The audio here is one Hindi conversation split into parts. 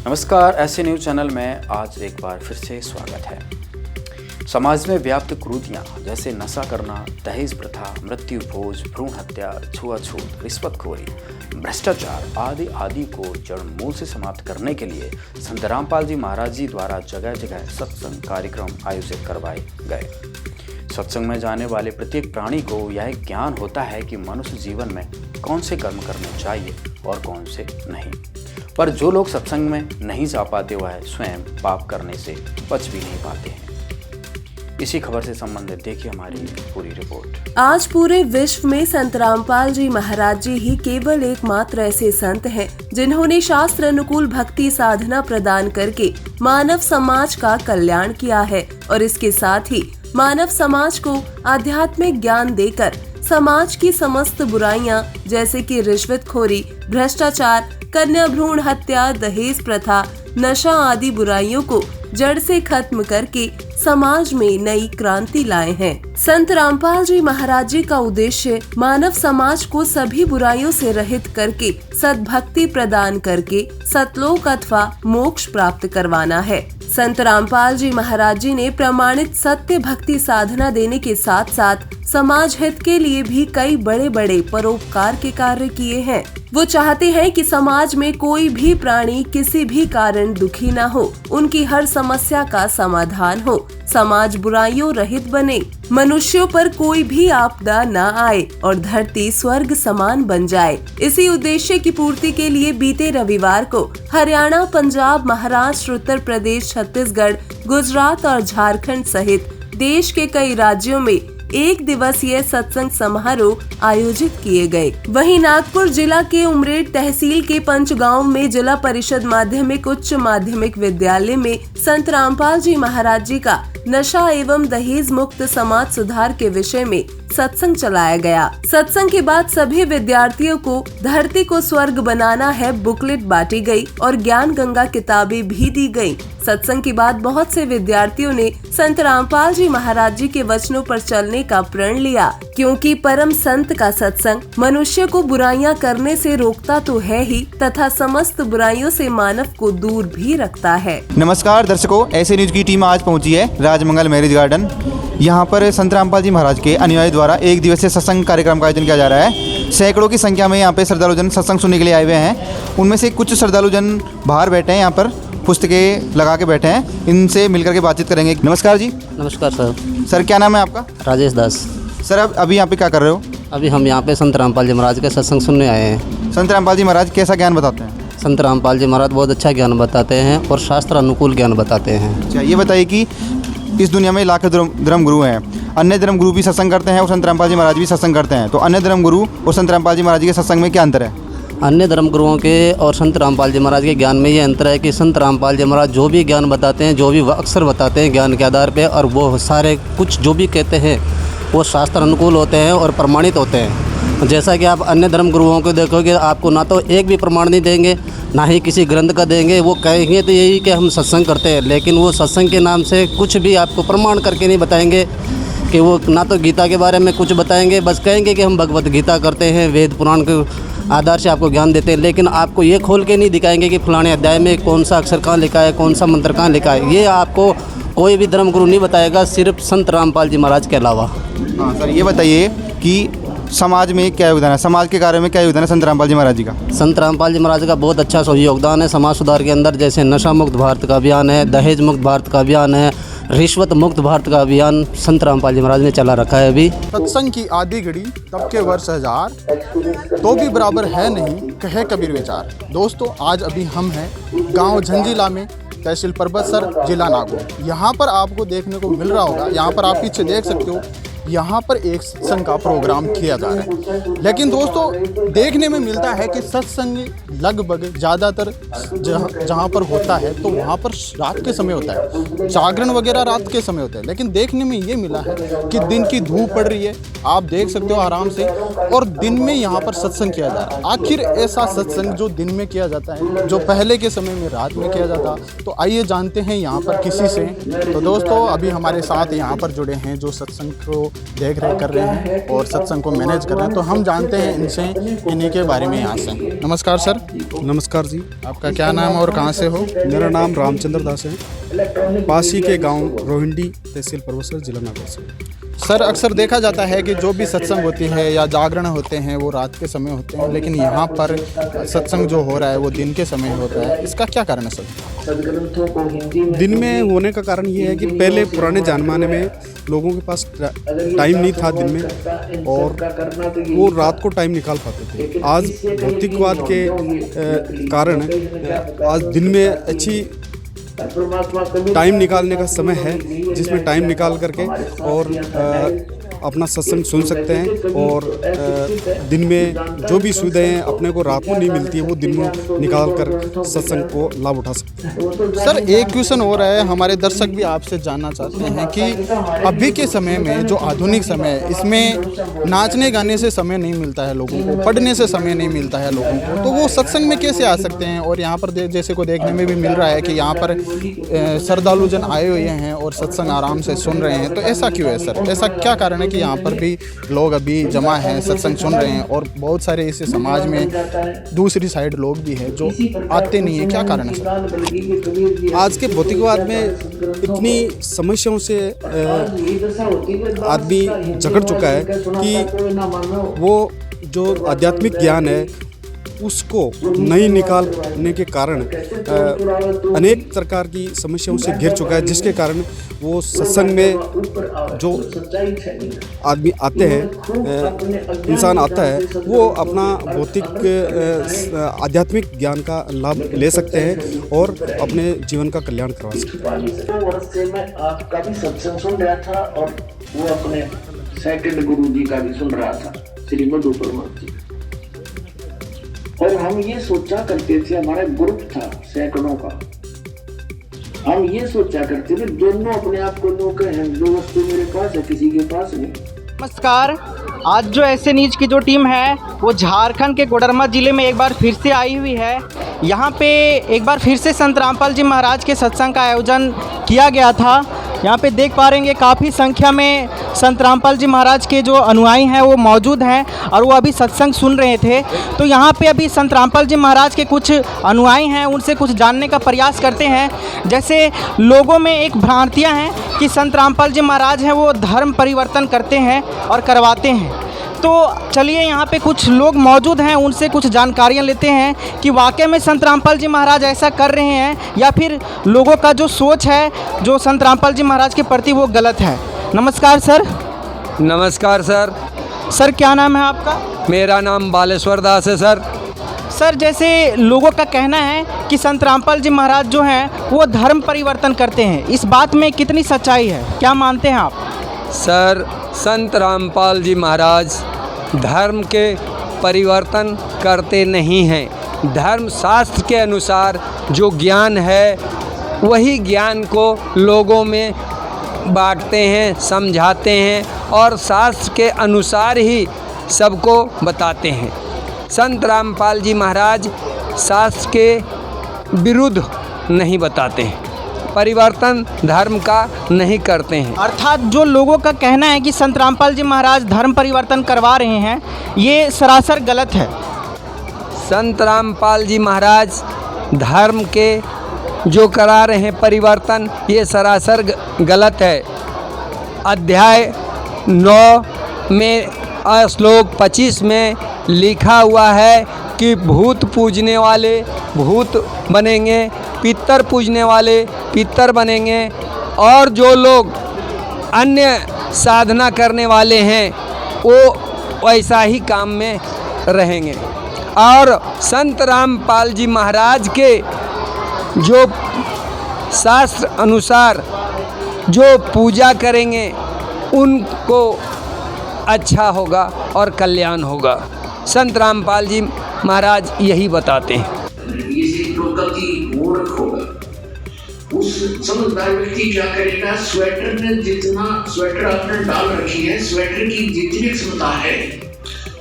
नमस्कार, ऐसे न्यूज़ चैनल में आज एक बार फिर से स्वागत है। समाज में व्याप्त कुरीतियाँ जैसे नशा करना, दहेज प्रथा, मृत्यु भोज, भ्रूण हत्या, छुआछूत, रिश्वतखोरी, भ्रष्टाचार आदि को जड़ मूल से समाप्त करने के लिए संत रामपाल जी महाराज जी द्वारा जगह जगह सत्संग कार्यक्रम आयोजित करवाए गए। सत्संग में जाने वाले प्रत्येक प्राणी को यह ज्ञान होता है कि मनुष्य जीवन में कौन से कर्म करने चाहिए और कौन से नहीं। पर जो लोग सत्संग में नहीं जा पाते वह स्वयं पाप करने से बच भी नहीं पाते हैं। इसी खबर से संबंधित देखिए हमारी पूरी रिपोर्ट। आज पूरे विश्व में संत रामपाल जी महाराज जी ही केवल एकमात्र ऐसे संत हैं जिन्होंने शास्त्र अनुकूल भक्ति साधना प्रदान करके मानव समाज का कल्याण किया है और इसके साथ ही मानव समाज को आध्यात्मिक ज्ञान देकर समाज की समस्त बुराइयां जैसे कि रिश्वतखोरी, भ्रष्टाचार, कन्या भ्रूण हत्या, दहेज प्रथा, नशा आदि बुराइयों को जड़ से खत्म करके समाज में नई क्रांति लाए हैं। संत रामपाल जी महाराज जी का उद्देश्य मानव समाज को सभी बुराइयों से रहित करके सद्भक्ति प्रदान करके सतलोक अथवा मोक्ष प्राप्त करवाना है। संत रामपाल जी महाराज जी ने प्रमाणित सत्य भक्ति साधना देने के साथ साथ समाज हित के लिए भी कई बड़े बड़े परोपकार के कार्य किए हैं। वो चाहते हैं कि समाज में कोई भी प्राणी किसी भी कारण दुखी न हो, उनकी हर समस्या का समाधान हो, समाज बुराइयों रहित बने, मनुष्यों पर कोई भी आपदा न आए और धरती स्वर्ग समान बन जाए। इसी उद्देश्य की पूर्ति के लिए बीते रविवार को हरियाणा, पंजाब, महाराष्ट्र, उत्तर प्रदेश, छत्तीसगढ़, गुजरात और झारखंड सहित देश के कई राज्यों में एक दिवसीय सत्संग समारोह आयोजित किए गए। वहीं नागपुर जिला के उमरेड तहसील के पंचगांव में जिला परिषद माध्यमिक उच्च माध्यमिक विद्यालय में संत रामपाल जी महाराज जी का नशा एवं दहेज मुक्त समाज सुधार के विषय में सत्संग चलाया गया। सत्संग के बाद सभी विद्यार्थियों को धरती को स्वर्ग बनाना है बुकलेट बांटी गई और ज्ञान गंगा किताबें भी दी गई। सत्संग के बाद बहुत से विद्यार्थियों ने संत रामपाल जी महाराज जी के वचनों पर चलने का प्रण लिया, क्योंकि परम संत का सत्संग मनुष्य को बुराइयां करने से रोकता तो है ही तथा समस्त बुराइयों से मानव को दूर भी रखता है। नमस्कार दर्शकों, ऐसे न्यूज की टीम आज पहुंची है राजमंगल मैरिज गार्डन। यहाँ पर संत रामपाल जी महाराज के अनुयायी द्वारा एक दिवसीय सत्संग कार्यक्रम का आयोजन किया जा रहा है। सैकड़ों की संख्या में यहाँ पे श्रद्धालुजन सत्संग सुनने के लिए आए हुए हैं। उनमें से कुछ श्रद्धालुजन बाहर बैठे हैं, यहाँ पर पुस्तकें लगा के बैठे हैं। इनसे मिलकर के बातचीत करेंगे। नमस्कार जी। नमस्कार सर। सर क्या नाम है आपका? राजेश दास। सर अभी यहाँ पे क्या कर रहे हो? अभी हम यहाँ पे संत रामपाल जी महाराज के सत्संग सुनने आए हैं। संत रामपाल जी महाराज कैसा ज्ञान बताते हैं? संत रामपाल जी महाराज बहुत अच्छा ज्ञान बताते हैं और शास्त्र अनुकूल ज्ञान बताते हैं। अच्छा, ये बताइए कि इस दुनिया में लाखों धर्म गुरु हैं, अन्य धर्म गुरु भी सत्संग करते हैं और संत रामपाल जी महाराज भी सत्संग करते हैं, तो अन्य धर्म गुरु और संत रामपाल जी महाराज के सत्संग में क्या अंतर है? अन्य धर्म गुरुओं के और संत रामपाल जी महाराज के ज्ञान में ये अंतर है कि संत रामपाल जी महाराज जो भी ज्ञान बताते हैं, जो भी अक्सर बताते हैं ज्ञान के आधार पे, और वो सारे कुछ जो भी कहते हैं वो शास्त्र अनुकूल होते हैं और प्रमाणित होते हैं। जैसा कि आप अन्य धर्म गुरुओं को देखोगे, आपको ना तो एक भी प्रमाण नहीं देंगे, ना ही किसी ग्रंथ का देंगे। वो कहेंगे तो यही कि हम सत्संग करते हैं, लेकिन वो सत्संग के नाम से कुछ भी आपको प्रमाण करके नहीं बताएंगे कि वो ना तो गीता के बारे में कुछ बताएंगे, बस कहेंगे कि हम भगवत गीता करते हैं, वेद पुराण के आधार से आपको ज्ञान देते हैं, लेकिन आपको ये खोल के नहीं दिखाएंगे कि फलाने अध्याय में कौन सा अक्षर कहाँ लिखा है, कौन सा मंत्र कहाँ लिखा है। ये आपको कोई भी धर्म गुरु नहीं बताएगा, सिर्फ संत रामपाल जी महाराज के अलावा। हाँ सर, ये बताइए कि समाज में क्या योगदान है, समाज के कार्य में क्या योगदान है संत रामपाल जी महाराज जी का? संत रामपाल जी महाराज का बहुत अच्छा योगदान है समाज सुधार के अंदर। जैसे नशा मुक्त भारत का अभियान है, दहेज मुक्त भारत का अभियान है, रिश्वत मुक्त भारत का अभियान संत रामपाल जी महाराज ने चला रखा है। अभी सत्संग की आधी घड़ी तब के वर्ष हजार, तो भी बराबर है नहीं कहे कबीर विचार। दोस्तों, आज अभी हम हैं गांव झंझीला में, तहसील परबतसर, जिला नागौर। यहाँ पर आपको देखने को मिल रहा होगा, यहाँ पर आप पीछे देख सकते हो, यहाँ पर एक सत्संग का प्रोग्राम किया जा रहा है। लेकिन दोस्तों, देखने में मिलता है कि सत्संग लगभग ज़्यादातर जहाँ पर होता है तो वहाँ पर रात के समय होता है, जागरण वगैरह रात के समय होता है। लेकिन देखने में ये मिला है कि दिन की धूप पड़ रही है, आप देख सकते हो आराम से, और दिन में यहाँ पर सत्संग किया जा रहा है। आखिर ऐसा सत्संग जो दिन में किया जाता है, जो पहले के समय में रात में किया जाता, तो आइए जानते हैं यहाँ पर किसी से। तो दोस्तों, अभी हमारे साथ यहाँ पर जुड़े हैं जो सत्संग को देख रेख कर रहे हैं और सत्संग को मैनेज कर रहे हैं। तो हम जानते हैं इनसे इन्हीं के बारे में यहाँ से। नमस्कार सर। नमस्कार जी। आपका क्या नाम और कहाँ से हो? मेरा नाम रामचंद्र दास है, पासी के गांव रोहिंडी, तहसील परबतसर, जिला नागौर से। सर, अक्सर देखा जाता है कि जो भी सत्संग होती है या जागरण होते हैं वो रात के समय होते हैं, लेकिन यहाँ पर सत्संग जो हो रहा है वो दिन के समय होता है। इसका क्या कारण है सर? दिन में होने का कारण ये है कि पहले पुराने ज़माने में लोगों के पास टाइम नहीं था दिन में, और वो रात को टाइम निकाल पाते थे। आज भौतिकवाद के कारण आज दिन में अच्छी टाइम निकालने का समय है, जिसमें टाइम निकाल करके और अपना सत्संग सुन सकते हैं। और दिन में जो भी सुविधाएं अपने को रात को नहीं मिलती है वो दिन में निकाल कर सत्संग को लाभ उठा सकते हैं। सर, एक क्वेश्चन हो रहा है, हमारे दर्शक भी आपसे जानना चाहते हैं कि अभी के समय में जो आधुनिक समय है, इसमें नाचने गाने से समय नहीं मिलता है लोगों को, पढ़ने से समय नहीं मिलता है लोगों को, तो वो सत्संग में कैसे आ सकते हैं? और यहाँ पर जैसे को देखने में भी मिल रहा है कि यहाँ पर श्रद्धालु जन आए हुए हैं और सत्संग आराम से सुन रहे हैं, तो ऐसा क्यों है सर? ऐसा क्या कारण है कि यहाँ पर भी लोग अभी जमा हैं, सत्संग सुन रहे हैं, और बहुत सारे ऐसे समाज में दूसरी साइड लोग भी हैं जो आते नहीं है? क्या कारण है सर? आज के भौतिकवाद में इतनी समस्याओं से आदमी जकड़ चुका है कि वो जो आध्यात्मिक ज्ञान है उसको नहीं निकालने के कारण अनेक प्रकार की समस्याओं से घिर चुका है, जिसके कारण वो सत्संग में जो आदमी आते हैं, इंसान आता है, वो अपना भौतिक आध्यात्मिक ज्ञान का लाभ ले सकते हैं और अपने जीवन का कल्याण करवा सकते हैं। 2 वर्ष से मैं आपका भी सत्संग सुन रहा था और वो अपने सेकंड गुरु जी का भी सुन रहा था, श्री मधु परमात्मा जी। और हम ये सोचा करते थे, हमारा ग्रुप था सैकड़ों का, हम ये सोचा करते थे दोनों अपने आप को नौकर हैं, 2 वस्तु मेरे पास है, किसी के पास नहीं। नमस्कार। आज जो ऐसे न्यूज की जो टीम है वो झारखंड के कोडरमा ज़िले में एक बार फिर से आई हुई है। यहाँ पे एक बार फिर से संत रामपाल जी महाराज के सत्संग का आयोजन किया गया था। यहाँ पे देख पा रहे हैं काफ़ी संख्या में संत रामपाल जी महाराज के जो अनुयायी हैं वो मौजूद हैं और वो अभी सत्संग सुन रहे थे। तो यहाँ पे अभी संत रामपाल जी महाराज के कुछ अनुयायी हैं, उनसे कुछ जानने का प्रयास करते हैं। जैसे लोगों में एक भ्रांतियाँ हैं कि संत रामपाल जी महाराज हैं वो धर्म परिवर्तन करते हैं और करवाते हैं। तो चलिए यहाँ पे कुछ लोग मौजूद हैं, उनसे कुछ जानकारियाँ लेते हैं कि वाकई में संत रामपाल जी महाराज ऐसा कर रहे हैं या फिर लोगों का जो सोच है जो संत रामपाल जी महाराज के प्रति वो गलत है। नमस्कार सर। नमस्कार सर। सर क्या नाम है आपका? मेरा नाम बालेश्वर दास है सर। सर, जैसे लोगों का कहना है कि संत रामपाल जी महाराज जो हैं वो धर्म परिवर्तन करते हैं, इस बात में कितनी सच्चाई है, क्या मानते हैं आप? सर, संत रामपाल जी महाराज धर्म के परिवर्तन करते नहीं हैं। धर्म शास्त्र के अनुसार जो ज्ञान है वही ज्ञान को लोगों में बांटते हैं, समझाते हैं और शास्त्र के अनुसार ही सबको बताते हैं। संत रामपाल जी महाराज शास्त्र के विरुद्ध नहीं बताते हैं, परिवर्तन धर्म का नहीं करते हैं। अर्थात जो लोगों का कहना है कि संत रामपाल जी महाराज धर्म परिवर्तन करवा रहे हैं, ये सरासर गलत है। संत रामपाल जी महाराज धर्म के जो करा रहे हैं परिवर्तन, ये सरासर गलत है। अध्याय 9 में श्लोक 25 में लिखा हुआ है कि भूत पूजने वाले भूत बनेंगे, पितर पूजने वाले पितर बनेंगे और जो लोग अन्य साधना करने वाले हैं वो वैसा ही काम में रहेंगे। और संत रामपाल जी महाराज के जो शास्त्र अनुसार जो पूजा करेंगे उनको अच्छा होगा और कल्याण होगा। संत रामपाल जी महाराज यही बताते हैं। मूर्ख होगा उस समझदार व्यक्ति क्या करेगा, स्वेटर में जितना स्वेटर आपने डाल रखी है, स्वेटर की जितनी क्षमता है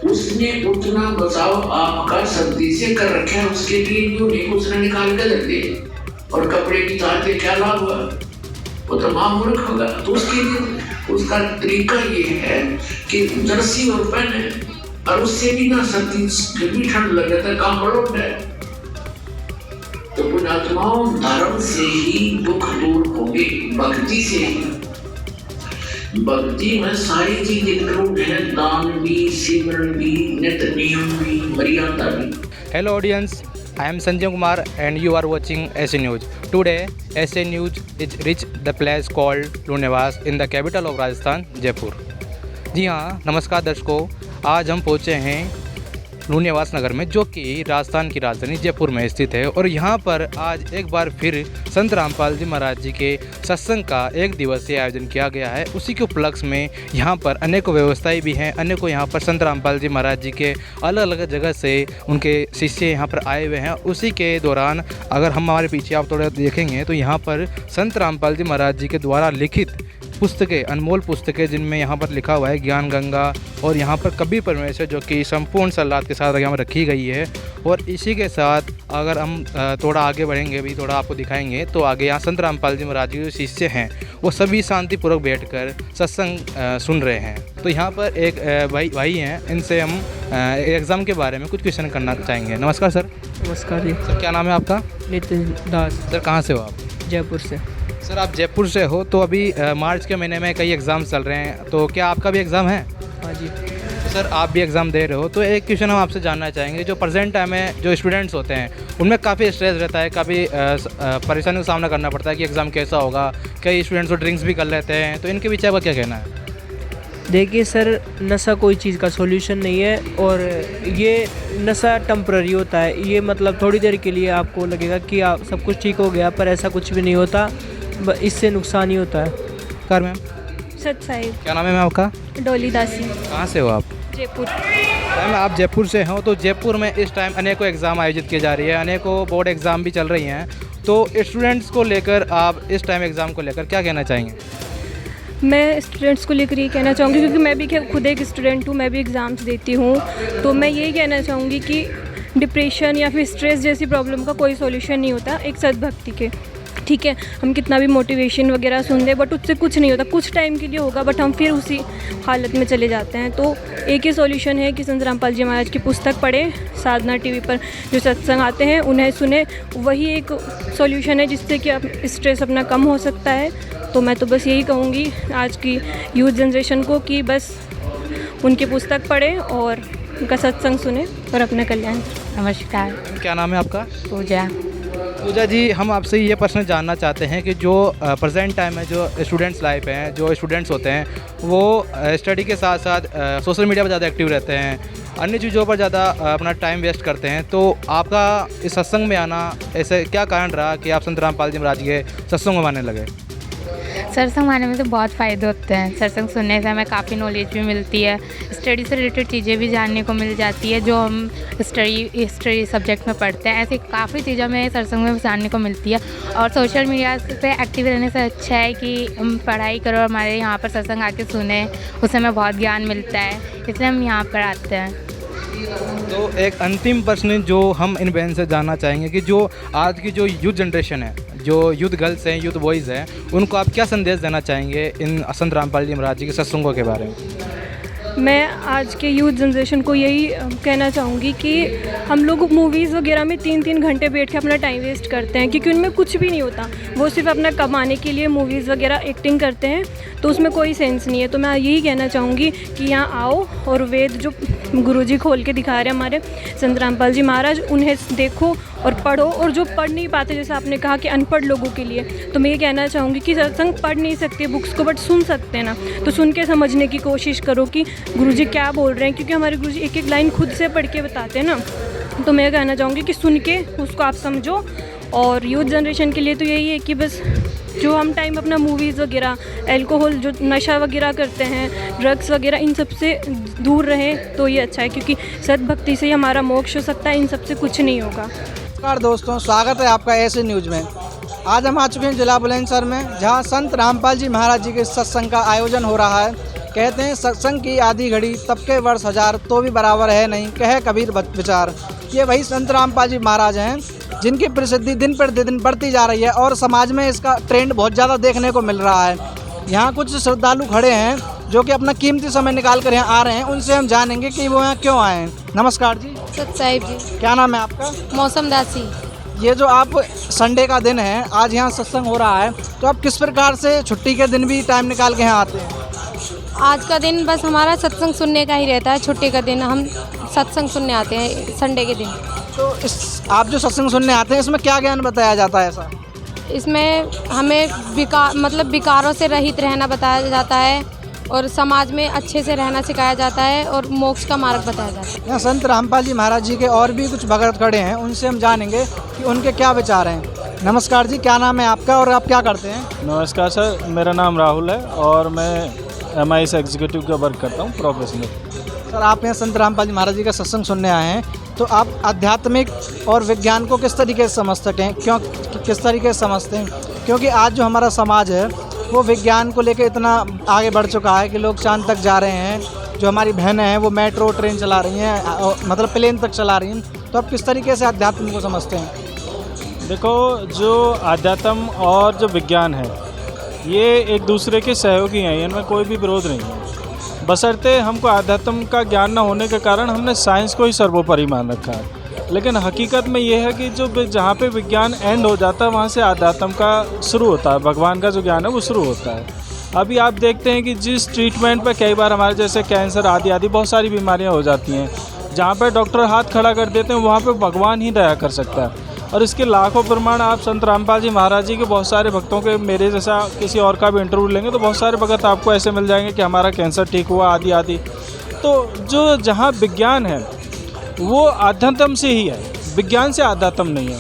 उसने उतना बचाव आपका सर्दी से कर रखा है, उसके लिए जो नहीं उसने निकाल के रख दिया और कपड़े की तार के क्या लाभ हुआ, वो तो महामूर्ख होगा। तो उसके लिए उसका तरीका ये है कि जर्सी और पहने और उससे भी ना सर्दी फिर भी ठंड लगे तो काम बड़ो है। तो पुण्यात्माओं, धर्म से ही दुख दूर होंगे, भक्ति से ही। भक्ति में सारी चीज इंक्लूड है, दान भी, सिमरन भी, नित्य नियम भी, मर्यादा भी। Hello audience, I am Sanjay Kumar and you are watching SA News. Today, SA News is reached the place called लूनिवास in the capital of Rajasthan, Jaipur. जी हाँ, नमस्कार दर्शकों, आज हम पहुँचे हैं लूनिवास नगर में, जो कि राजस्थान की राजधानी जयपुर में स्थित है। और यहाँ पर आज एक बार फिर संत रामपाल जी महाराज जी के सत्संग का एक दिवसीय आयोजन किया गया है। उसी के उपलक्ष्य में यहाँ पर अनेकों व्यवस्थाएं भी हैं, अनेकों यहाँ पर संत रामपाल जी महाराज जी के अलग अलग जगह से उनके शिष्य यहाँ पर आए हुए हैं। उसी के दौरान अगर हम हमारे पीछे आप थोड़ा देखेंगे तो यहाँ पर संत रामपाल जी महाराज जी के द्वारा लिखित पुस्तकें, अनमोल पुस्तकें, जिनमें यहाँ पर लिखा हुआ है ज्ञान गंगा, और यहाँ पर कबीर परमेश्वर, जो कि संपूर्ण सलाद के साथ यहाँ पर रखी गई है। और इसी के साथ अगर हम थोड़ा आगे बढ़ेंगे, भी थोड़ा आपको दिखाएंगे, तो आगे यहाँ संत रामपाल जी महाराज जी के जो शिष्य हैं वो सभी शांतिपूर्वक बैठकर सत्संग सुन रहे हैं। तो यहाँ पर एक भाई हैं, इनसे हम एग्ज़ाम के बारे में कुछ क्वेश्चन करना चाहेंगे। नमस्कार सर। नमस्कार जी। सर क्या नाम है आपका? नितिन दास। सर कहाँ से हो आप? जयपुर से। सर आप जयपुर से हो, तो अभी मार्च के महीने में कई एग्ज़ाम चल रहे हैं, तो क्या आपका भी एग्ज़ाम है? हाँ जी। सर आप भी एग्ज़ाम दे रहे हो, तो एक क्वेश्चन हम आपसे जानना चाहेंगे। जो प्रेजेंट टाइम में जो स्टूडेंट्स होते हैं उनमें काफ़ी स्ट्रेस रहता है, काफ़ी परेशानियों का सामना करना पड़ता है कि एग्ज़ाम कैसा होगा। कई स्टूडेंट्स तो ड्रिंक्स भी कर लेते हैं, तो इनके पीछे आपका क्या कहना है? देखिए सर, नशा कोई चीज़ का सॉल्यूशन नहीं है, और ये नशा टेम्पररी होता है। ये मतलब थोड़ी देर के लिए आपको लगेगा कि आप सब कुछ ठीक हो गया, पर ऐसा कुछ भी नहीं होता, इससे नुकसान ही होता है। Car ma'am? सत साहिब। क्या नाम है मैम आपका? डोली दासी। कहाँ से हो आप? जयपुर। मैम आप जयपुर से हो, तो जयपुर में इस टाइम अनेकों एग्ज़ाम आयोजित की जा रही है, अनेकों बोर्ड एग्ज़ाम भी चल रही हैं, तो स्टूडेंट्स को लेकर आप इस टाइम एग्ज़ाम को लेकर क्या कहना चाहेंगे? मैं स्टूडेंट्स को लेकर ये कहना चाहूँगी, क्योंकि मैं भी खुद एक स्टूडेंट हूँ, मैं भी एग्ज़ाम्स देती हूँ, तो मैं यही कहना चाहूँगी कि डिप्रेशन या फिर स्ट्रेस जैसी प्रॉब्लम का कोई सॉल्यूशन नहीं होता एक सद्भक्ति के। ठीक है, हम कितना भी मोटिवेशन वगैरह सुन लें, बट उससे कुछ नहीं होता। कुछ टाइम के लिए होगा, बट हम फिर उसी हालत में चले जाते हैं। तो एक ही सॉल्यूशन है कि संत रामपाल जी महाराज की पुस्तक पढ़ें, साधना टीवी पर जो सत्संग आते हैं उन्हें सुने। वही एक सॉल्यूशन है जिससे कि आप स्ट्रेस अपना कम हो सकता है। तो मैं तो बस यही कहूँगी आज की यूथ जनरेशन को कि बस उनकी पुस्तक पढ़ें और उनका सत्संग सुने और अपना कल्याण। नमस्कार। क्या नाम है आपका? पूजा। पूजा जी, हम आपसे ये प्रश्न जानना चाहते हैं कि जो प्रेजेंट टाइम में जो स्टूडेंट्स लाइफ हैं, जो स्टूडेंट्स होते हैं वो स्टडी के साथ साथ सोशल मीडिया पर ज़्यादा एक्टिव रहते हैं, अन्य चीज़ों पर ज़्यादा अपना टाइम वेस्ट करते हैं, तो आपका इस सत्संग में आना ऐसे क्या कारण रहा कि आप संत रामपाल जी महाराज के सत्संग में आने लगे? सत्संग आने में तो बहुत फ़ायदे होते हैं। सत्संग सुनने से हमें काफ़ी नॉलेज भी मिलती है, स्टडी से रिलेटेड चीज़ें भी जानने को मिल जाती है जो हम हिस्ट्री सब्जेक्ट में पढ़ते हैं। ऐसी काफ़ी चीज़ें हमें सत्संग में जानने को मिलती है। और सोशल मीडिया पे एक्टिव रहने से अच्छा है कि हम पढ़ाई करो और हमारे यहाँ पर सत्संग आके सुने, उससे हमें बहुत ज्ञान मिलता है, इसलिए हम यहाँ पर आते हैं। तो एक अंतिम प्रश्न जो हम इन बहन से जानना चाहेंगे कि जो आज की जो यूथ जनरेशन है, जो यूथ गर्ल्स हैं, यूथ बॉयज़ हैं, उनको आप क्या संदेश देना चाहेंगे इन संत रामपाल जी महाराज जी के सत्संगों के बारे में? मैं आज के यूथ जनरेशन को यही कहना चाहूँगी कि हम लोग मूवीज़ वगैरह में 3-3 घंटे बैठ के अपना टाइम वेस्ट करते हैं, क्योंकि उनमें कुछ भी नहीं होता। वो सिर्फ अपना कमाने के लिए मूवीज़ वगैरह एक्टिंग करते हैं, तो उसमें कोई सेंस नहीं है। तो मैं यही कहना चाहूँगी कि यहाँ आओ और वेद जो गुरुजी खोल के दिखा रहे हैं हमारे संत रामपाल जी महाराज, उन्हें देखो और पढ़ो। और जो पढ़ नहीं पाते, जैसे आपने कहा कि अनपढ़ लोगों के लिए, तो मैं ये कहना चाहूँगी कि सत्संग पढ़ नहीं सकते बुक्स को, बट सुन सकते हैं ना, तो सुन के समझने की कोशिश करो कि गुरुजी क्या बोल रहे हैं, क्योंकि हमारे गुरुजी एक एक लाइन खुद से पढ़ के बताते हैं ना। तो मैं कहना चाहूँगी कि सुन के उसको आप समझो। और यूथ जनरेशन के लिए तो यही है कि बस जो हम टाइम अपना मूवीज़ वगैरह, अल्कोहल, जो नशा वगैरह करते हैं, ड्रग्स वगैरह, इन सब से दूर रहें तो ये अच्छा है, क्योंकि सद्भक्ति से ही हमारा मोक्ष हो सकता है, इन सब से कुछ नहीं होगा। नमस्कार दोस्तों, स्वागत है आपका ऐसे न्यूज़ में। आज हम आ चुके हैं जिला बुलंदशहर में, जहां संत रामपाल जी महाराज जी के सत्संग का आयोजन हो रहा है। कहते हैं सत्संग की आधी घड़ी तब के वर्ष हजार, तो भी बराबर है नहीं, कहे कबीर विचार। ये वही संत रामपाल जी महाराज हैं जिनकी प्रसिद्धि दिन पर दिन बढ़ती जा रही है और समाज में इसका ट्रेंड बहुत ज़्यादा देखने को मिल रहा है। यहाँ कुछ श्रद्धालु खड़े हैं जो कि अपना कीमती समय निकाल कर यहाँ आ रहे हैं। उनसे हम जानेंगे कि वो यहाँ क्यों आए हैं। नमस्कार जी। सत साहिब जी। क्या नाम है आपका? मौसम दासी। ये जो आप संडे का दिन है, आज यहाँ सत्संग हो रहा है, तो आप किस प्रकार से छुट्टी के दिन भी टाइम निकाल के यहाँ आते हैं? आज का दिन बस हमारा सत्संग सुनने का ही रहता है। छुट्टी का दिन हम सत्संग सुनने आते हैं संडे के दिन। तो आप जो सत्संग सुनने आते हैं, इसमें क्या ज्ञान बताया जाता है? ऐसा इसमें हमें विकारों से रहित रहना बताया जाता है और समाज में अच्छे से रहना सिखाया जाता है और मोक्ष का मार्ग बताया जाता है। यहाँ संत रामपाल जी महाराज जी के और भी कुछ भगत खड़े हैं, उनसे हम जानेंगे कि उनके क्या विचार हैं। नमस्कार जी, क्या नाम है आपका और आप क्या करते हैं? नमस्कार सर, मेरा नाम राहुल है और मैं MIS एग्जीक्यूटिव का वर्क करता हूँ, प्रोफेशनल। सर, आप यहाँ संत रामपाल जी महाराज जी का सत्संग सुनने आए हैं, तो आप आध्यात्मिक और विज्ञान को किस तरीके से समझते हैं? किस तरीके से समझते हैं? क्योंकि आज जो हमारा समाज है वो विज्ञान को लेकर इतना आगे बढ़ चुका है कि लोग चांद तक जा रहे हैं। जो हमारी बहनें हैं वो मेट्रो ट्रेन चला रही हैं, मतलब प्लेन तक चला रही हैं। तो आप किस तरीके से अध्यात्म को समझते हैं? देखो, जो अध्यात्म और जो विज्ञान है ये एक दूसरे के सहयोगी हैं, इनमें कोई भी विरोध नहीं है। बशर्ते हमको अध्यात्म का ज्ञान न होने के कारण हमने साइंस को ही सर्वोपरि मान रखा है। लेकिन हकीकत में ये है कि जो जहाँ पे विज्ञान एंड हो जाता है वहाँ से अध्यात्म का शुरू होता है, भगवान का जो ज्ञान है वो शुरू होता है। अभी आप देखते हैं कि जिस ट्रीटमेंट पे कई बार हमारे जैसे कैंसर आदि बहुत सारी बीमारियाँ हो जाती हैं, जहाँ पे डॉक्टर हाथ खड़ा कर देते हैं वहाँ पे भगवान ही दया कर सकता है। और इसके लाखों प्रमाण आप संत रामपाल जी महाराज जी के बहुत सारे भक्तों के, मेरे जैसा किसी और का भी इंटरव्यू लेंगे तो बहुत सारे भगत आपको ऐसे मिल जाएंगे कि हमारा कैंसर ठीक हुआ आदि। तो जो जहाँ विज्ञान है वो आध्यात्म से ही है, विज्ञान से आध्यात्म नहीं है।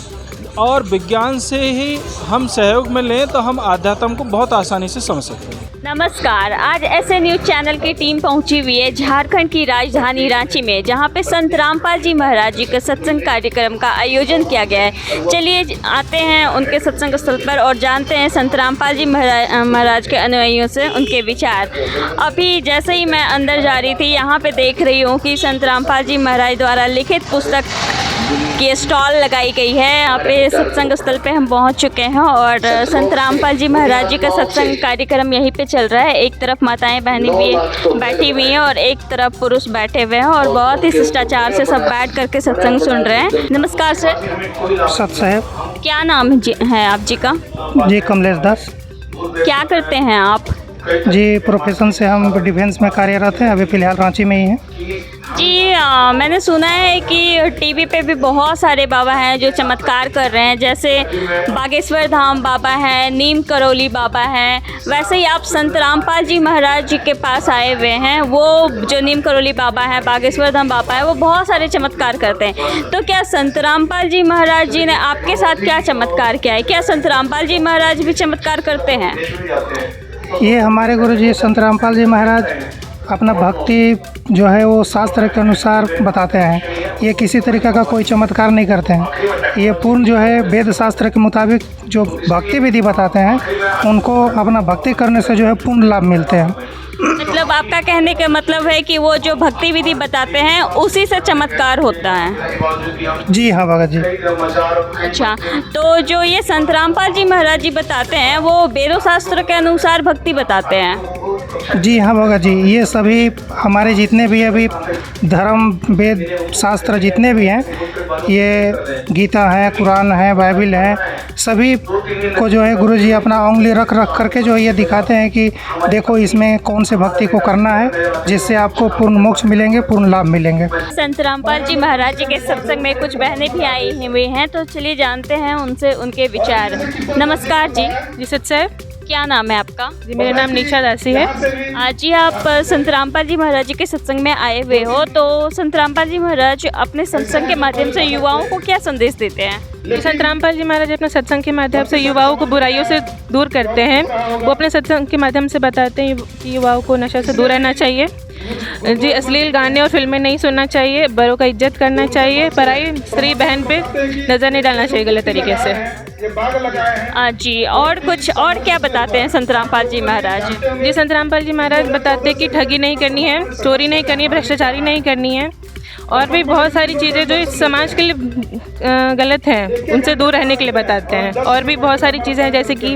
और विज्ञान से ही हम सहयोग में लें तो हम आध्यात्म को बहुत आसानी से समझ सकते हैं। नमस्कार, आज ऐसे न्यूज़ चैनल की टीम पहुंची हुई है झारखंड की राजधानी रांची में, जहां पे संत रामपाल जी महाराज जी के सत्संग कार्यक्रम का आयोजन किया गया है। चलिए आते हैं उनके सत्संग स्थल पर और जानते हैं संत रामपाल जी महाराज के अनुयायियों से उनके विचार। अभी जैसे ही मैं अंदर जा रही थी, यहाँ पे देख रही हूँ कि संत रामपाल जी महाराज द्वारा लिखित पुस्तक की स्टॉल लगाई गई है। यहाँ पे सत्संग स्थल पे हम पहुँच चुके हैं और संत रामपाल जी महाराज जी का सत्संग कार्यक्रम यहीं पे चल रहा है। एक तरफ माताएं बहनें भी बैठी हुई हैं और एक तरफ पुरुष बैठे हुए हैं और बहुत ही शिष्टाचार से सब बैठ करके सत्संग सुन रहे हैं। नमस्कार सर। सत साहब। क्या नाम है आप जी का? जी कमलेश दास। क्या करते हैं आप? जी प्रोफेशन से हम डिफेंस में कार्यरत हैं, अभी फ़िलहाल रांची में ही हैं। जी मैंने सुना है कि टीवी पे भी बहुत सारे बाबा हैं जो चमत्कार कर रहे हैं, जैसे बागेश्वर धाम बाबा हैं, नीम करौली बाबा हैं। वैसे ही आप संत रामपाल जी महाराज जी के पास आए हुए हैं। वो जो नीम करौली बाबा हैं, बागेश्वर धाम बाबा हैं, वो बहुत सारे चमत्कार करते हैं। तो क्या संत रामपाल जी महाराज जी ने आपके साथ क्या चमत्कार किया है? क्या संत रामपाल जी महाराज भी चमत्कार करते हैं? ये हमारे गुरु जी संत रामपाल जी महाराज अपना भक्ति जो है वो शास्त्र के अनुसार बताते हैं। ये किसी तरीके का कोई चमत्कार नहीं करते हैं। ये पूर्ण जो है वेद शास्त्र के मुताबिक जो भक्ति विधि बताते हैं, उनको अपना भक्ति करने से जो है पूर्ण लाभ मिलते हैं। मतलब आपका कहने का मतलब है कि वो जो भक्ति विधि बताते हैं उसी से चमत्कार होता है? जी हाँ भगत जी। अच्छा, तो जो ये संत रामपाल जी महाराज जी बताते हैं वो वेदों शास्त्र के अनुसार भक्ति बताते हैं? जी हाँ भगत जी, ये सभी हमारे जितने भी अभी धर्म वेद शास्त्र जितने भी हैं, ये गीता है, कुरान है, बाइबिल है, सभी को जो है गुरु जी अपना उंगली रख करके जो ये दिखाते हैं कि देखो इसमें कौन से भक्ति को करना है जिससे आपको पूर्ण मोक्ष मिलेंगे, पूर्ण लाभ मिलेंगे। संत रामपाल जी महाराज जी के सत्संग में कुछ बहनें भी आई हुई हैं, तो चलिए जानते हैं उनसे उनके विचार। नमस्कार जी। जी सत साहब। क्या नाम है आपका? जी मेरा नाम निशा दासी है। आज जी आप संत रामपाल जी महाराज जी के सत्संग में आए हुए हो, तो संत रामपाल जी महाराज अपने सत्संग के माध्यम से युवाओं को क्या संदेश देते हैं? संत रामपाल जी महाराज अपने सत्संग के माध्यम से युवाओं को बुराइयों से दूर करते हैं। वो अपने सत्संग के माध्यम से बताते हैं कि युवाओं को नशा से दूर रहना चाहिए जी, अश्लील गाने और फिल्में नहीं सुनना चाहिए, बड़ों का इज्जत करना चाहिए, पराई स्त्री बहन पे नज़र नहीं डालना चाहिए गलत तरीके से। जी, और कुछ और क्या बताते हैं संत रामपाल जी महाराज? जी संत रामपाल जी महाराज बताते हैं कि ठगी नहीं करनी है, चोरी नहीं करनी है, भ्रष्टाचारी नहीं करनी है, और भी बहुत सारी चीज़ें जो इस समाज के लिए गलत हैं उनसे दूर रहने के लिए बताते हैं। और भी बहुत सारी चीज़ें हैं, जैसे कि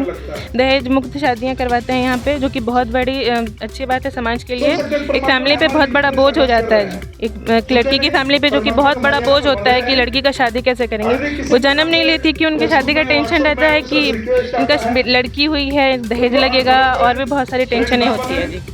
दहेज मुक्त शादियाँ करवाते हैं यहाँ पे, जो कि बहुत बड़ी अच्छी बात है समाज के लिए। एक फैमिली पे बहुत बड़ा बोझ हो जाता है, एक लड़की की फैमिली पे जो कि बहुत बड़ा बोझ होता है कि लड़की का शादी कैसे करेंगे। वो जन्म नहीं लेती कि उनकी शादी का टेंशन रहता है कि उनका लड़की हुई है, दहेज लगेगा, और भी बहुत सारी टेंशनें होती है।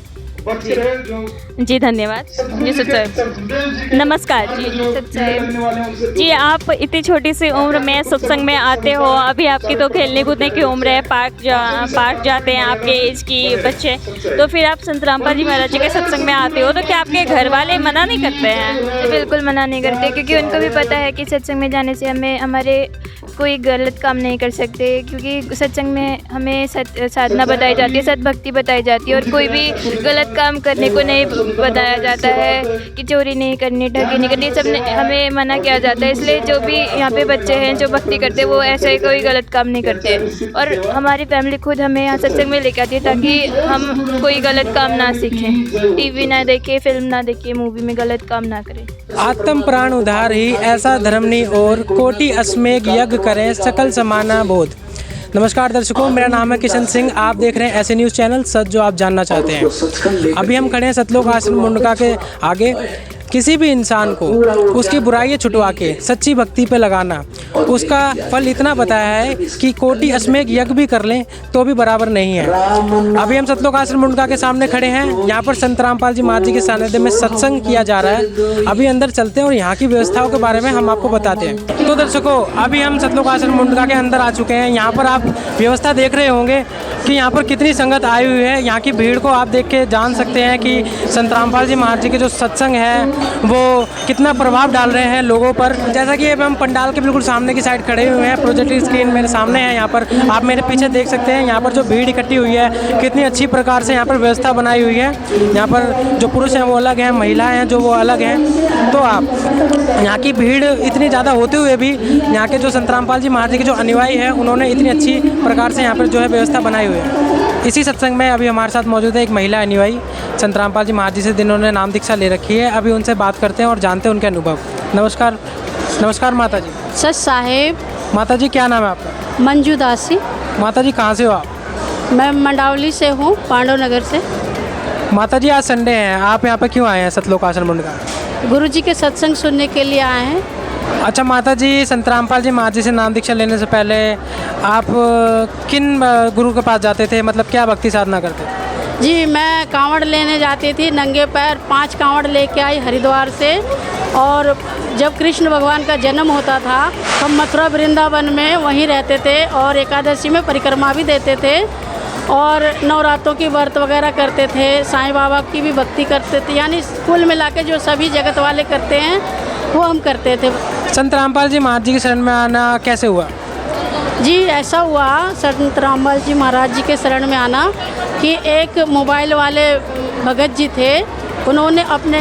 जी धन्यवाद। जी सच्चाई। नमस्कार जी। सच्चाई जी, आप इतनी छोटी सी उम्र में सत्संग में आते हो। अभी आपकी तो खेलने कूदने की उम्र है, पार्क जाते हैं आपके एज की बच्चे, तो फिर आप संत रामपाल जी महाराज जी के सत्संग में आते हो, तो क्या आपके घर वाले मना नहीं करते हैं? बिल्कुल मना नहीं करते, क्योंकि उनको भी पता है कि सत्संग में जाने से हमारे कोई गलत काम नहीं कर सकते, क्योंकि सत्संग में हमें साधना बताई जाती है, सद्भक्ति बताई जाती है, और कोई भी गलत काम करने को नहीं बताया जाता है कि चोरी नहीं करनी, ठगी नहीं करनी, सब हमें मना किया जाता है। इसलिए जो भी यहाँ पे बच्चे हैं जो भक्ति करते हैं वो ऐसे कोई गलत काम नहीं करते। और हमारी फैमिली खुद हमें यहाँ सत्संग में लेकर आती है ताकि हम कोई गलत काम ना सीखें, टीवी ना देखें, फिल्म ना देखें, मूवी में गलत काम ना करें। आत्म प्राण उधार ही ऐसा धर्मनी और कोटि अस्मेघ यज्ञ करें सकल समाना बोध। नमस्कार दर्शकों, मेरा नाम है किशन सिंह। आप देख रहे हैं ऐसे न्यूज़ चैनल, सच जो आप जानना चाहते हैं। अभी हम खड़े हैं सतलोक आश्रम मुंडका के आगे। किसी भी इंसान को उसकी बुराइयाँ छुटवा के सच्ची भक्ति पे लगाना, उसका फल इतना बताया है कि कोटि अस्मेघ यज्ञ भी कर लें तो भी बराबर नहीं है। अभी हम सतलोक आश्रम मुंडका के सामने खड़े हैं। यहाँ पर संत रामपाल जी महाराज जी के सानिध्य में सत्संग किया जा रहा है। अभी अंदर चलते हैं और यहाँ की व्यवस्थाओं के बारे में हम आपको बताते हैं। तो दर्शकों, अभी हम सतलोक आश्रम मुंडका के अंदर आ चुके हैं। यहाँ पर आप व्यवस्था देख रहे होंगे कि यहाँ पर कितनी संगत आई हुई है। यहाँ की भीड़ को आप देख के जान सकते हैं कि संत रामपाल जी महाराज जी के जो सत्संग है वो कितना प्रभाव डाल रहे हैं लोगों पर। जैसा कि अब हम पंडाल के बिल्कुल सामने की साइड खड़े हुए हैं, प्रोजेक्टर स्क्रीन मेरे सामने है। यहाँ पर आप मेरे पीछे देख सकते हैं, यहाँ पर जो भीड़ इकट्ठी हुई है, कितनी अच्छी प्रकार से यहाँ पर व्यवस्था बनाई हुई है। यहाँ पर जो पुरुष हैं वो अलग हैं, महिलाएं हैं जो वो अलग हैं। तो आप यहाँ की भीड़ इतनी ज़्यादा होते हुए भी यहाँ के जो संत रामपाल जी महाराज जी के जो अनुयायी हैं उन्होंने इतनी अच्छी प्रकार से यहाँ पर जो है व्यवस्था बनाई हुई है। इसी सत्संग में अभी हमारे साथ मौजूद है एक महिला अनुयायी संत रामपाल जी महाराज जी से, जिन्होंने नाम दीक्षा ले रखी है। अभी उनसे बात करते हैं और जानते हैं उनके अनुभव। नमस्कार। नमस्कार माता जी। सच साहेब। माता जी क्या नाम है आपका? मंजू दासी। माता जी कहाँ से हो आप? मैं मंडावली से हूँ, पांडव नगर से। माता जी आज संडे है, आप यहाँ पर क्यों आए हैं सतलोक आश्रम मुंडका? गुरु जी के सत्संग सुनने के लिए आए हैं। अच्छा माता जी, संत रामपाल जी महाराज जी से नाम दीक्षा लेने से पहले आप किन गुरु के पास जाते थे, मतलब क्या भक्ति साधना करते थे? जी मैं कांवड़ लेने जाती थी, नंगे पैर 5 कांवड़ लेके आई हरिद्वार से। और जब कृष्ण भगवान का जन्म होता था हम मथुरा वृंदावन में वहीं रहते थे और एकादशी में परिक्रमा भी देते थे और नवरात्रों की व्रत वगैरह करते थे, साईं बाबा की भी भक्ति करते थे। यानी कुल मिला के जो सभी जगत वाले करते हैं वो हम करते थे। संत रामपाल जी महाराज जी के शरण में आना कैसे हुआ? जी ऐसा हुआ संत रामपाल जी महाराज जी के शरण में आना कि एक मोबाइल वाले भगत जी थे, उन्होंने अपने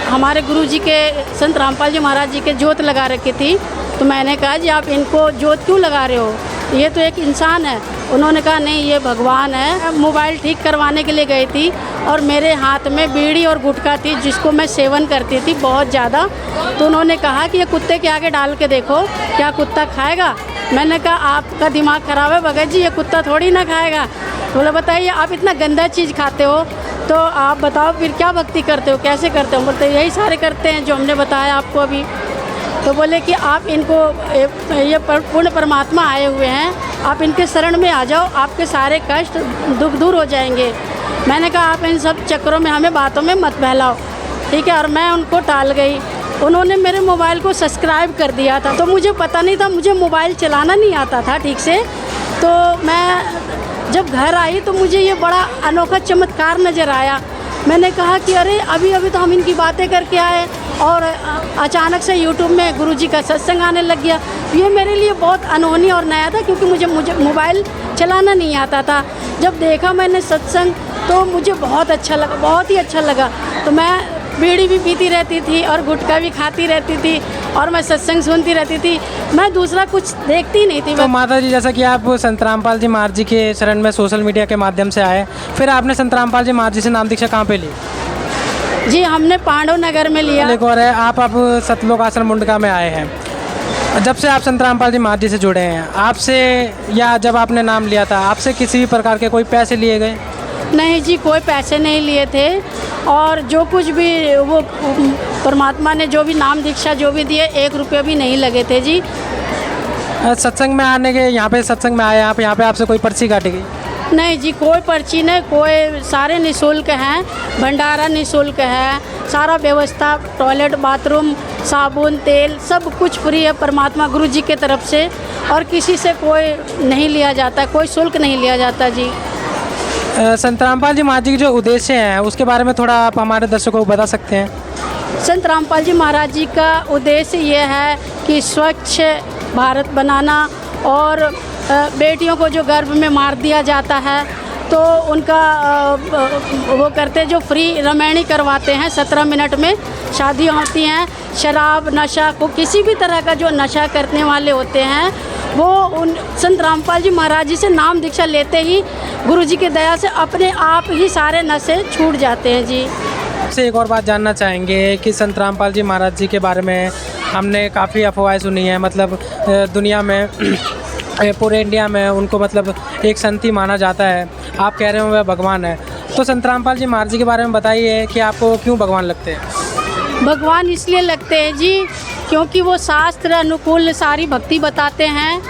हमारे गुरु जी के संत रामपाल जी महाराज जी के जोत लगा रखी थी। तो मैंने कहा जी आप इनको जोत क्यों लगा रहे हो, ये तो एक इंसान है। उन्होंने कहा नहीं ये भगवान है। मोबाइल ठीक करवाने के लिए गई थी और मेरे हाथ में बीड़ी और गुटखा थी जिसको मैं सेवन करती थी बहुत ज़्यादा। तो उन्होंने कहा कि ये कुत्ते के आगे डाल के देखो क्या कुत्ता खाएगा। मैंने कहा आपका दिमाग ख़राब है भगत जी, ये कुत्ता थोड़ी ना खाएगा। बोला बताइए आप इतना गंदा चीज़ खाते हो तो आप बताओ फिर क्या भक्ति करते हो, कैसे करते हो। बोलते यही सारे करते हैं जो हमने बताया आपको अभी। तो बोले कि आप इनको ये पूर्ण परमात्मा आए हुए हैं, आप इनके शरण में आ जाओ, आपके सारे कष्ट दुख दूर हो जाएंगे। मैंने कहा आप इन सब चक्करों में हमें बातों में मत बहलाओ, ठीक है। और मैं उनको टाल गई। उन्होंने मेरे मोबाइल को सब्सक्राइब कर दिया था, तो मुझे पता नहीं था, मुझे मोबाइल चलाना नहीं आता था ठीक से। तो मैं जब घर आई तो मुझे ये बड़ा अनोखा चमत्कार नज़र आया। मैंने कहा कि अरे अभी अभी तो हम इनकी बातें करके आए और अचानक से यूट्यूब में गुरुजी का सत्संग आने लग गया। ये मेरे लिए बहुत अनहोनी और नया था क्योंकि मुझे मोबाइल चलाना नहीं आता था। जब देखा मैंने सत्संग तो मुझे बहुत अच्छा लगा, बहुत ही अच्छा लगा। तो मैं बीड़ी भी पीती रहती थी और गुटखा भी खाती रहती थी और मैं सत्संग सुनती रहती थी, मैं दूसरा कुछ देखती नहीं थी। तो माता जी जैसा कि आप संत रामपाल जी महाराज जी के शरण में सोशल मीडिया के माध्यम से आए, फिर आपने संत रामपाल जी महाराज जी से नाम दीक्षा कहाँ पे ली? जी हमने पांडव नगर में लिया। एक और है, आप अब सतलोक आश्रम मुंडका में आए हैं। जब से आप संत रामपाल जी महाराज जी से जुड़े हैं, आपसे या जब आपने नाम लिया था, आपसे किसी भी प्रकार के कोई पैसे लिए गए? नहीं जी, कोई पैसे नहीं लिए थे, और जो कुछ भी वो परमात्मा ने जो भी नाम दीक्षा जो भी दिए, 1 रुपये भी नहीं लगे थे जी। सत्संग में आने के, यहाँ पे सत्संग में आए आप, यहाँ पे आपसे कोई पर्ची काटी गई? नहीं जी, कोई पर्ची नहीं, कोई सारे निःशुल्क हैं, भंडारा निःशुल्क है, सारा व्यवस्था, टॉयलेट, बाथरूम, साबुन, तेल, सब कुछ फ्री है परमात्मा गुरु जी के तरफ से, और किसी से कोई नहीं लिया जाता, कोई शुल्क नहीं लिया जाता जी। संत रामपाल जी महाराज जी के जो उद्देश्य हैं उसके बारे में थोड़ा आप हमारे दर्शकों को बता सकते हैं? संत रामपाल जी महाराज जी का उद्देश्य ये है कि स्वच्छ भारत बनाना, और बेटियों को जो गर्भ में मार दिया जाता है तो उनका वो करते, जो फ्री रमैनी करवाते हैं, 17 मिनट में शादियाँ होती हैं। शराब नशा को, किसी भी तरह का जो नशा करने वाले होते हैं, वो उन संत रामपाल जी महाराज जी से नाम दीक्षा लेते ही गुरु जी की दया से अपने आप ही सारे नशे छूट जाते हैं जी। आपसे एक और बात जानना चाहेंगे कि संत रामपाल जी महाराज जी के बारे में हमने काफ़ी अफवाहें सुनी हैं, मतलब दुनिया में पूरे इंडिया में उनको मतलब एक संत ही माना जाता है। आप कह रहे हो वह भगवान है, तो संत रामपाल जी महाराज जी के बारे में बताइए कि आपको क्यों भगवान लगते हैं? भगवान इसलिए लगते हैं जी क्योंकि वो शास्त्र अनुकूल सारी भक्ति बताते हैं,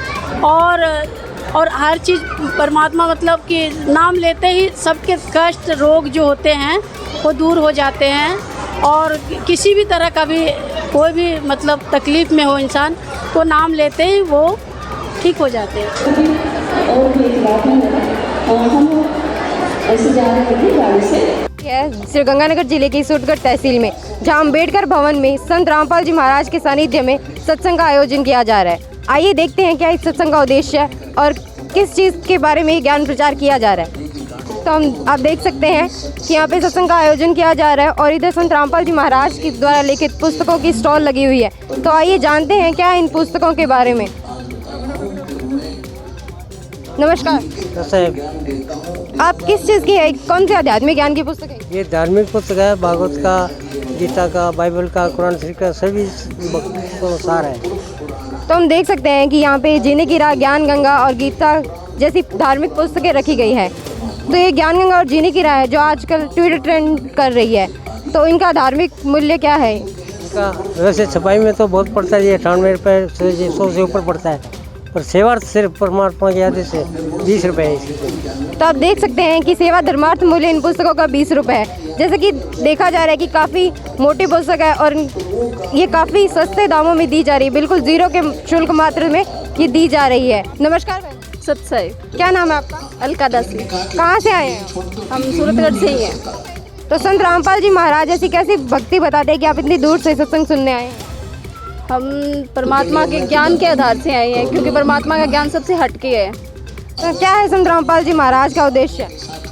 और हर चीज़ परमात्मा, मतलब कि नाम लेते ही सबके कष्ट रोग जो होते हैं वो दूर हो जाते हैं, और किसी भी तरह का भी कोई भी मतलब तकलीफ़ में हो इंसान तो नाम लेते ही वो ठीक हो जाते हैं। श्रीगंगानगर जिले की सूटगढ़ तहसील में, जहां अम्बेडकर भवन में संत रामपाल जी महाराज के सानिध्य में सत्संग का आयोजन किया जा रहा है। आइए देखते हैं क्या इस सत्संग का उद्देश्य है और किस चीज़ के बारे में ज्ञान प्रचार किया जा रहा है। तो आप देख सकते हैं कि यहाँ पे सत्संग का आयोजन किया जा रहा है, और इधर संत रामपाल जी महाराज के द्वारा लिखित पुस्तकों की स्टॉल लगी हुई है। तो आइए जानते हैं क्या इन पुस्तकों के बारे में। नमस्कार साहब, आप किस चीज़ की है, कौन से आध्यात्मिक ज्ञान की पुस्तक है? ये धार्मिक पुस्तक है, भागवत का, गीता का, बाइबल का, कुरान शरीफ का, सभी सार है। तो हम देख सकते हैं कि यहाँ पे जीने की राह, ज्ञान गंगा और गीता जैसी धार्मिक पुस्तकें रखी गई है। तो ये ज्ञान गंगा और जीने की राह है जो आजकल ट्विटर ट्रेंड कर रही है, तो इनका धार्मिक मूल्य क्या है? इनका वैसे छपाई में तो बहुत पड़ता है, ये 98 रुपये 100 से ऊपर पड़ता है, पर सेवा सिर्फ परमात्मा के आदेश से 20 रुपये है। तो आप देख सकते हैं कि सेवा धर्मार्थ मूल्य इन पुस्तकों का 20 रुपये है। जैसे कि देखा जा रहा है कि काफ़ी मोटी पुस्तक है और ये काफ़ी सस्ते दामों में दी जा रही है, बिल्कुल ज़ीरो के शुल्क मात्र में ये दी जा रही है। नमस्कार सत्साई, क्या नाम है आपका? अलका दासी। कहाँ से आए हैं? हम सूरतगढ़ से ही हैं। तो संत रामपाल जी महाराज ऐसी कैसी भक्ति बताते हैं कि आप इतनी दूर से सत्संग सुनने आए हैं? हम परमात्मा के ज्ञान के आधार से आए हैं, क्योंकि परमात्मा का ज्ञान सबसे हटके है। तो क्या है संत रामपाल जी महाराज का उद्देश्य?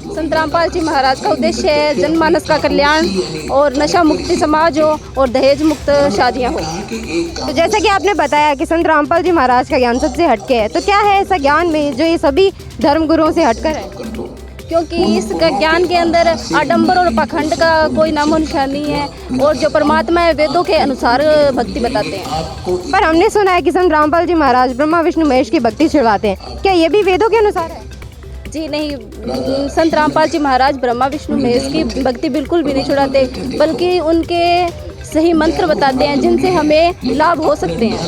संत रामपाल जी महाराज का उद्देश्य है जनमानस का कल्याण, और नशा मुक्ति समाज हो, और दहेज मुक्त शादियाँ हो। तो जैसे कि आपने बताया कि संत रामपाल जी महाराज का ज्ञान सबसे हटके है, तो क्या है ऐसा ज्ञान में जो ये सभी धर्म गुरुओं से हटकर है? क्योंकि इस ज्ञान के अंदर आडंबर और पाखंड का कोई नामो निशान नहीं है, और जो परमात्मा है वेदों के अनुसार भक्ति बताते हैं। पर हमने सुना है कि संत रामपाल जी महाराज ब्रह्मा विष्णु महेश की भक्ति छिड़वाते हैं, क्या ये भी वेदों के अनुसार है? जी नहीं, संत रामपाल जी महाराज ब्रह्मा विष्णु महेश की भक्ति बिल्कुल भी नहीं छुड़ाते, बल्कि उनके सही मंत्र बताते हैं जिनसे हमें लाभ हो सकते हैं।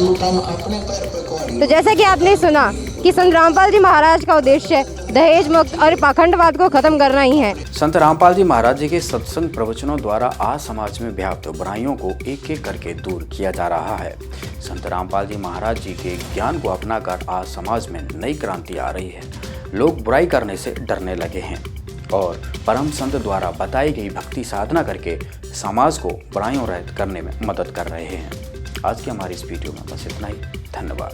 तो जैसा कि आपने सुना कि संत रामपाल जी महाराज का उद्देश्य दहेज मुक्त और पाखंडवाद को खत्म करना ही है। संत रामपाल जी महाराज जी के सत्संग प्रवचनों द्वारा आज समाज में व्याप्त बुराइयों को एक एक करके दूर किया जा रहा है। संत रामपाल जी महाराज जी के ज्ञान को अपनाकर आज समाज में नई क्रांति आ रही है। लोग बुराई करने से डरने लगे हैं और परम संत द्वारा बताई गई भक्ति साधना करके समाज को बुराइयों रहित करने में मदद कर रहे हैं। आज की हमारी इस वीडियो में बस इतना ही। धन्यवाद।